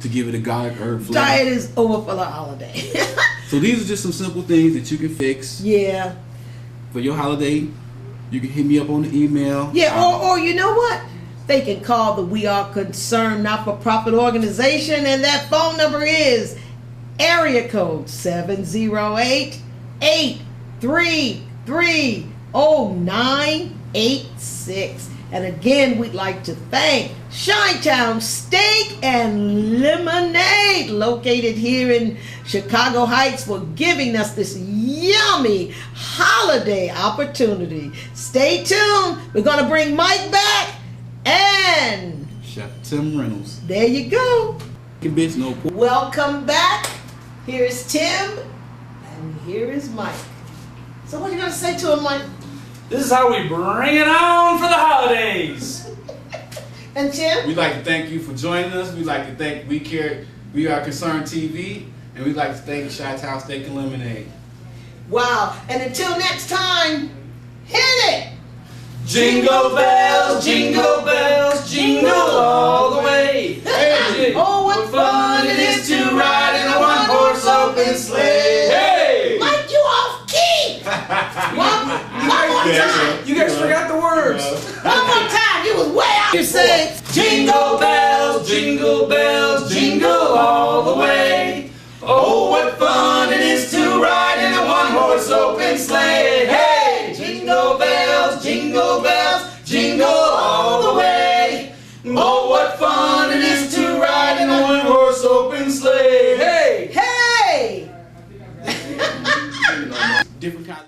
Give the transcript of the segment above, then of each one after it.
to give it a garlic herb flavor. Diet is over for the holiday. So these are just some simple things that you can fix. Yeah. For your holiday, you can hit me up on the email. Yeah, or you know what? They can call the We Are Concerned not-for-profit organization, and that phone number is area code 708-833-0986. And again, we'd like to thank Chi-Town Steak and Lemonade, located here in Chicago Heights, for giving us this yummy holiday opportunity. Stay tuned. We're going to bring Mike back and Chef Tim Reynolds. There you go. Bitch, no. Welcome back. Here's Tim, and here is Mike. So what are you going to say to him, Mike? This is how we bring it on for the holidays. And Tim? We'd like to thank you for joining us. We'd like to thank We Are Concerned TV, and we'd like to thank Chi-Town Steak and Lemonade. Wow. And until next time, hit it! Jingle bells, jingle all the way. Hey. Oh, what fun it is to ride in a one-horse open sleigh. Hey! Mike, you off key! One more time. You guys forgot the words. One more time. You was way out. You say, Jingle bells, jingle all the way. Oh, what fun it is to ride in a one-horse open sleigh. Hey! Jingle bells, jingle all the way. Oh, what fun it is to ride in a one-horse open sleigh. Hey! hey! Different kinds.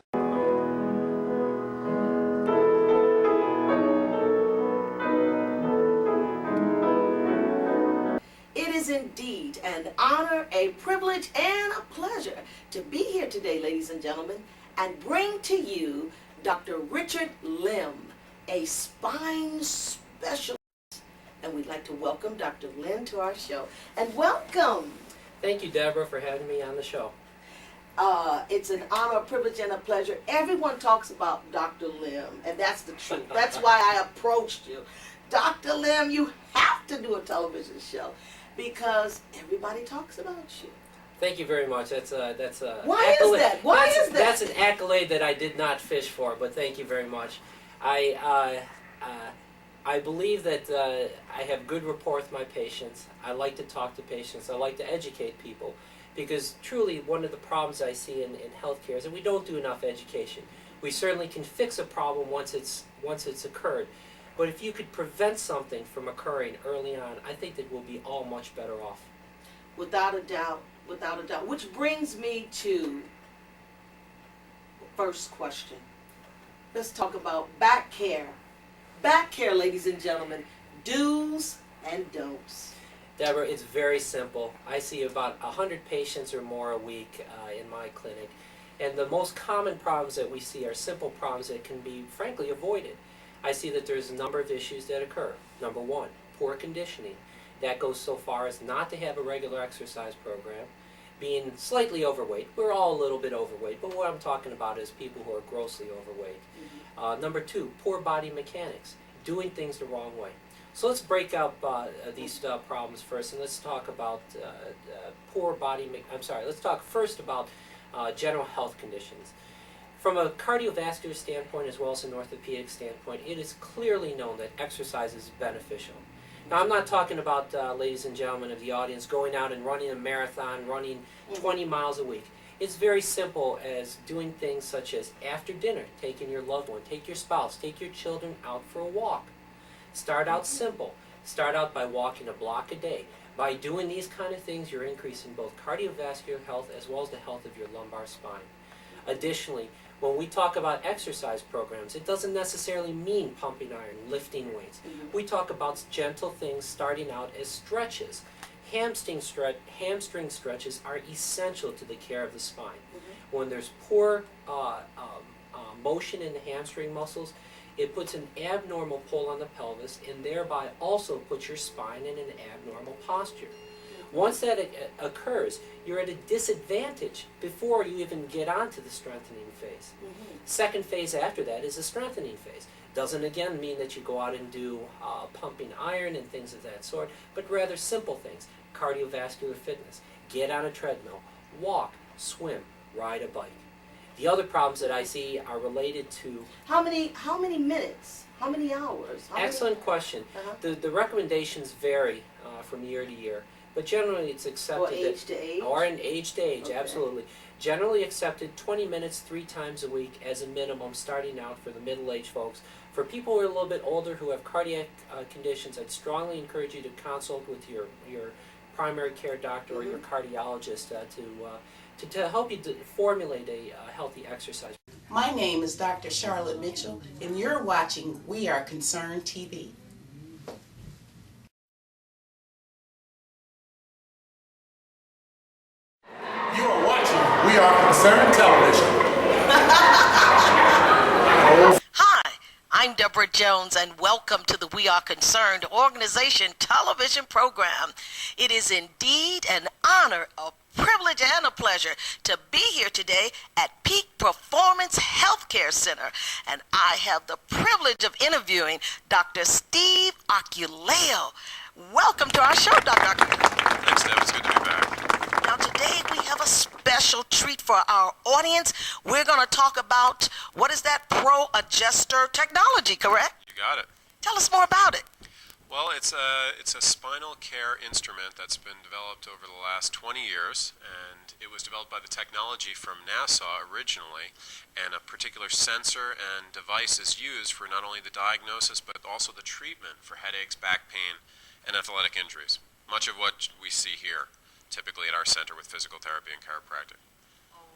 It is indeed an honor, a privilege, and a pleasure to be here today, ladies and gentlemen, and bring to you Dr. Richard Lim, a spine specialist. And we'd like to welcome Dr. Lim to our show. And welcome. Thank you, Deborah, for having me on the show. It's an honor, a privilege, and a pleasure. Everyone talks about Dr. Lim, and that's the truth. That's why I approached you. Dr. Lim, you have to do a television show because everybody talks about you. Thank you very much. That's Why is accolade. that? Why is that? That's an accolade that I did not fish for, but thank you very much. I believe that I have good rapport with my patients. I like to talk to patients. I like to educate people because truly one of the problems I see in healthcare is that we don't do enough education. We certainly can fix a problem once it's occurred, but if you could prevent something from occurring early on, I think that we'll be all much better off. Without a doubt. Without a doubt. Which brings me to the first question. Let's talk about back care. Back care, ladies and gentlemen. Do's and don'ts. Deborah, it's very simple. I see about 100 patients or more a week in my clinic. And the most common problems that we see are simple problems that can be, frankly, avoided. I see that there's a number of issues that occur. Number one, poor conditioning. That goes so far as not to have a regular exercise program, being slightly overweight. We're all a little bit overweight, but what I'm talking about is people who are grossly overweight. Number two, poor body mechanics, doing things the wrong way. So let's break up these problems first, and let's talk about let's talk first about general health conditions. From a cardiovascular standpoint as well as an orthopedic standpoint, it is clearly known that exercise is beneficial. Now, I'm not talking about, ladies and gentlemen of the audience, going out and running a marathon, running 20 miles a week. It's very simple as doing things such as after dinner, taking your loved one, take your spouse, take your children out for a walk. Start out simple. Start out by walking a block a day. By doing these kind of things, you're increasing both cardiovascular health as well as the health of your lumbar spine. Additionally, when we talk about exercise programs, it doesn't necessarily mean pumping iron, lifting weights. We talk about gentle things starting out as stretches. Hamstring stretches are essential to the care of the spine. When there's poor motion in the hamstring muscles, it puts an abnormal pull on the pelvis and thereby also puts your spine in an abnormal posture. Once that occurs, you're at a disadvantage before you even get onto the strengthening phase. Second phase after that is the strengthening phase. Doesn't again mean that you go out and do pumping iron and things of that sort, but rather simple things. cardiovascular fitness. Get on a treadmill, walk, swim, ride a bike. The other problems that I see are related to... How many minutes? How many hours? Excellent question. The recommendations vary from year to year, but generally it's accepted Or age to age? Or in age to age, Okay. absolutely. Generally accepted 20 minutes 3 times a week as a minimum starting out for the middle-aged folks. For people who are a little bit older who have cardiac conditions, I'd strongly encourage you to consult with your primary care doctor or your cardiologist to help you to formulate a healthy exercise. My name is Dr. Charlotte Mitchell, and you're watching We Are Concerned TV. You are watching We Are Concerned Television. Hi, I'm Deborah Jones, and welcome to the We Are Concerned organization television program. It is indeed an honor, a privilege, and a pleasure to be here today at Peak Performance Healthcare Center, and I have the privilege of interviewing Dr. Steve Aculeo. Welcome to our show, Dr. Aculeo. Thanks, Deb. It's good to be back. Now today we have a special treat for our audience. We're going to talk about, what is that, Pro Adjuster technology, correct? You got it. Tell us more about it. Well, it's a spinal care instrument that's been developed over the last 20 years, and it was developed by the technology from NASA originally, and a particular sensor and device is used for not only the diagnosis but also the treatment for headaches, back pain, and athletic injuries. Much of what we see here, typically at our center with physical therapy and chiropractic.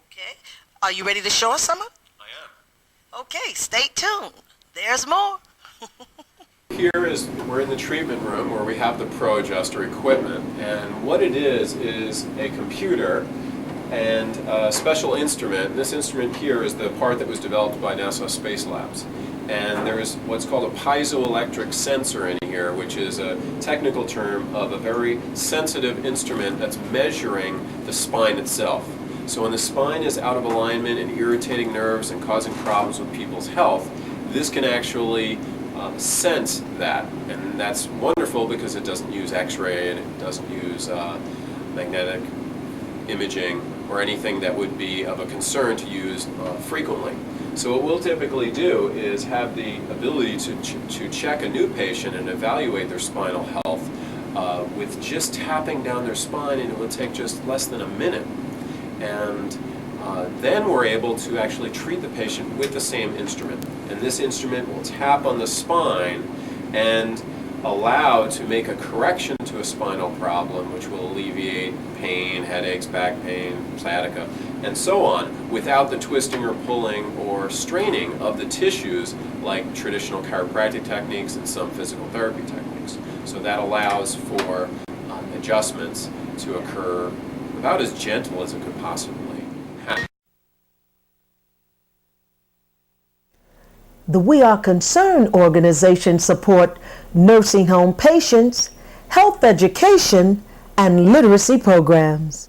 Okay. Are you ready to show us some? I am. Okay, stay tuned. There's more. Here is, we're in the treatment room where we have the Pro Adjuster equipment, and what it is a computer and a special instrument. This instrument here is the part that was developed by NASA Space Labs. And there is what's called a piezoelectric sensor in here, which is a technical term of a very sensitive instrument that's measuring the spine itself. So when the spine is out of alignment and irritating nerves and causing problems with people's health, this can actually sense that. And that's wonderful because it doesn't use X-ray and it doesn't use magnetic imaging or anything that would be of a concern to use frequently. So what we'll typically do is have the ability to check a new patient and evaluate their spinal health with just tapping down their spine, and it will take just less than a minute. And then we're able to actually treat the patient with the same instrument. And this instrument will tap on the spine and allow to make a correction to a spinal problem, which will alleviate pain, headaches, back pain, sciatica, and so on, without the twisting or pulling or straining of the tissues like traditional chiropractic techniques and some physical therapy techniques. So that allows for adjustments to occur about as gentle as it could possibly happen. The We Are Concerned organization support nursing home patients, health education, and literacy programs.